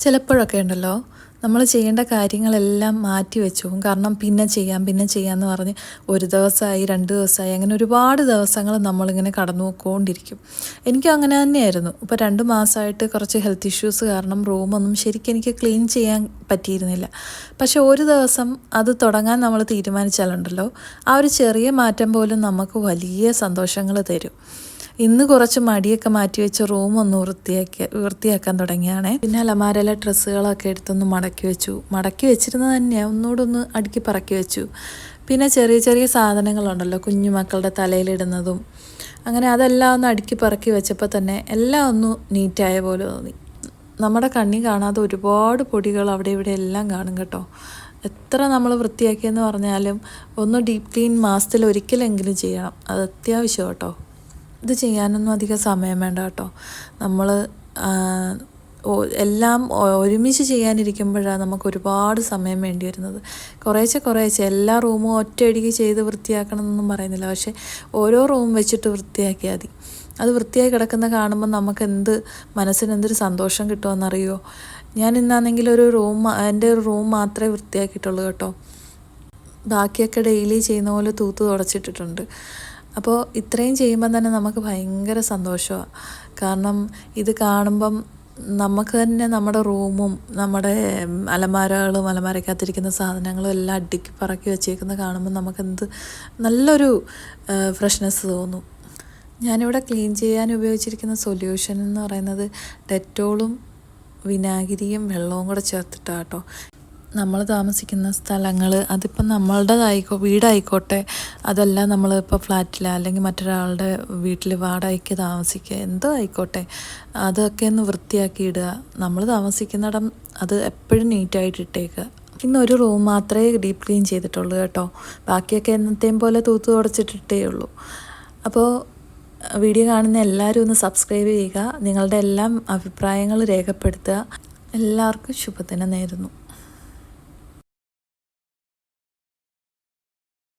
ചിലപ്പോഴൊക്കെ ഉണ്ടല്ലോ നമ്മൾ ചെയ്യേണ്ട കാര്യങ്ങളെല്ലാം മാറ്റി വെച്ചു കാരണം പിന്നെ ചെയ്യാമെന്ന് പറഞ്ഞ് ഒരു ദിവസമായി 2 ദിവസമായി അങ്ങനെ ഒരുപാട് ദിവസങ്ങൾ നമ്മളിങ്ങനെ കടന്നു പോയിക്കൊണ്ടിരിക്കും. എനിക്കും അങ്ങനെ തന്നെയായിരുന്നു. ഇപ്പോൾ 2 മാസമായിട്ട് കുറച്ച് ഹെൽത്ത് ഇഷ്യൂസ് കാരണം റൂമൊന്നും ശരിക്കും എനിക്ക് ക്ലീൻ ചെയ്യാൻ പറ്റിയിരുന്നില്ല. പക്ഷെ ഒരു ദിവസം അത് തുടങ്ങാൻ നമ്മൾ തീരുമാനിച്ചാലുണ്ടല്ലോ ആ ഒരു ചെറിയ മാറ്റം പോലും നമുക്ക് വലിയ സന്തോഷങ്ങൾ തരും. ഇന്ന് കുറച്ച് മടിയൊക്കെ മാറ്റി വെച്ച് റൂമൊന്ന് വൃത്തിയാക്കാൻ തുടങ്ങിയാണേ. പിന്നെ അലമാരയിലെ ഡ്രസ്സുകളൊക്കെ എടുത്തൊന്ന് മടക്കി വെച്ചിരുന്നത് തന്നെയാണ്, ഒന്നുകൂടെ ഒന്ന് അടുക്കി പറക്കി വെച്ചു. പിന്നെ ചെറിയ ചെറിയ സാധനങ്ങളുണ്ടല്ലോ കുഞ്ഞു മക്കളുടെ തലയിലിടുന്നതും അങ്ങനെ അതെല്ലാം ഒന്ന് അടുക്കി പറക്കി വെച്ചപ്പോൾ തന്നെ എല്ലാം ഒന്ന് നീറ്റായ പോലെ തോന്നി. നമ്മുടെ കണ്ണി കാണാതെ ഒരുപാട് പൊടികൾ അവിടെ ഇവിടെ എല്ലാം കാണും കേട്ടോ. എത്ര നമ്മൾ വൃത്തിയാക്കിയെന്ന് പറഞ്ഞാലും ഒന്ന് ഡീപ്പ് ക്ലീൻ മാസത്തിൽ ഒരിക്കലെങ്കിലും ചെയ്യണം, അത് അത്യാവശ്യം കേട്ടോ. ഇത് ചെയ്യാനൊന്നും അധികം സമയം വേണ്ട കേട്ടോ. നമ്മൾ എല്ലാം ഒരുമിച്ച് ചെയ്യാനിരിക്കുമ്പോഴാണ് നമുക്ക് ഒരുപാട് സമയം വേണ്ടി വരുന്നത്. കുറേശ്ശെ എല്ലാ റൂമും ഒറ്റയടിക്ക് ചെയ്ത് വൃത്തിയാക്കണം എന്നൊന്നും പറയുന്നില്ല, പക്ഷേ ഓരോ റൂം വെച്ചിട്ട് വൃത്തിയാക്കിയാൽ മതി. അത് വൃത്തിയായി കിടക്കുന്ന കാണുമ്പോൾ നമുക്ക് മനസ്സിന് എന്തൊരു സന്തോഷം കിട്ടുമെന്നറിയോ. ഞാൻ ഇന്നാണെങ്കിൽ എൻ്റെ ഒരു റൂം മാത്രമേ വൃത്തിയാക്കിയിട്ടുള്ളൂ കേട്ടോ. ബാക്കിയൊക്കെ ഡെയിലി ചെയ്യുന്ന പോലെ തൂത്ത് തുടച്ചിട്ടിട്ടുണ്ട്. അപ്പോൾ ഇത്രയും ചെയ്യുമ്പം തന്നെ നമുക്ക് ഭയങ്കര സന്തോഷമാണ്. കാരണം ഇത് കാണുമ്പം നമുക്ക് തന്നെ നമ്മുടെ റൂമും നമ്മുടെ അലമാരക്കകത്തിരിക്കുന്ന സാധനങ്ങളും എല്ലാം അടുക്കി പറക്കി വെച്ചേക്കുന്ന കാണുമ്പോൾ നമുക്ക് നല്ലൊരു ഫ്രഷ്നെസ് തോന്നും. ഞാനിവിടെ ക്ലീൻ ചെയ്യാൻ ഉപയോഗിച്ചിരിക്കുന്ന സൊല്യൂഷൻ എന്ന് പറയുന്നത് ഡെറ്റോളും വിനാഗിരിയും വെള്ളവും കൂടെ ചേർത്തിട്ടാണ് കേട്ടോ. നമ്മൾ താമസിക്കുന്ന സ്ഥലങ്ങൾ അതിപ്പം വീടായിക്കോട്ടെ, അതല്ല നമ്മളിപ്പോൾ ഫ്ലാറ്റിൽ അല്ലെങ്കിൽ മറ്റൊരാളുടെ വീട്ടിൽ വാടകയ്ക്ക് താമസിക്കുക, എന്തോ ആയിക്കോട്ടെ, അതൊക്കെ ഒന്ന് വൃത്തിയാക്കി ഇടുക. നമ്മൾ താമസിക്കുന്നിടം അത് എപ്പോഴും നീറ്റായിട്ട് ഇട്ടേക്കുക. ഇന്നൊരു റൂം മാത്രമേ ഡീപ്പ് ക്ലീൻ ചെയ്തിട്ടുള്ളൂ കേട്ടോ. ബാക്കിയൊക്കെ എന്നത്തെയും പോലെ തൂത്ത് തുടച്ചിട്ടിട്ടേ ഉള്ളൂ. അപ്പോൾ വീഡിയോ കാണുന്ന എല്ലാവരും ഒന്ന് സബ്സ്ക്രൈബ് ചെയ്യുക, നിങ്ങളുടെ എല്ലാം അഭിപ്രായങ്ങൾ രേഖപ്പെടുത്തുക. എല്ലാവർക്കും ശുഭദിനം നേരുന്നു.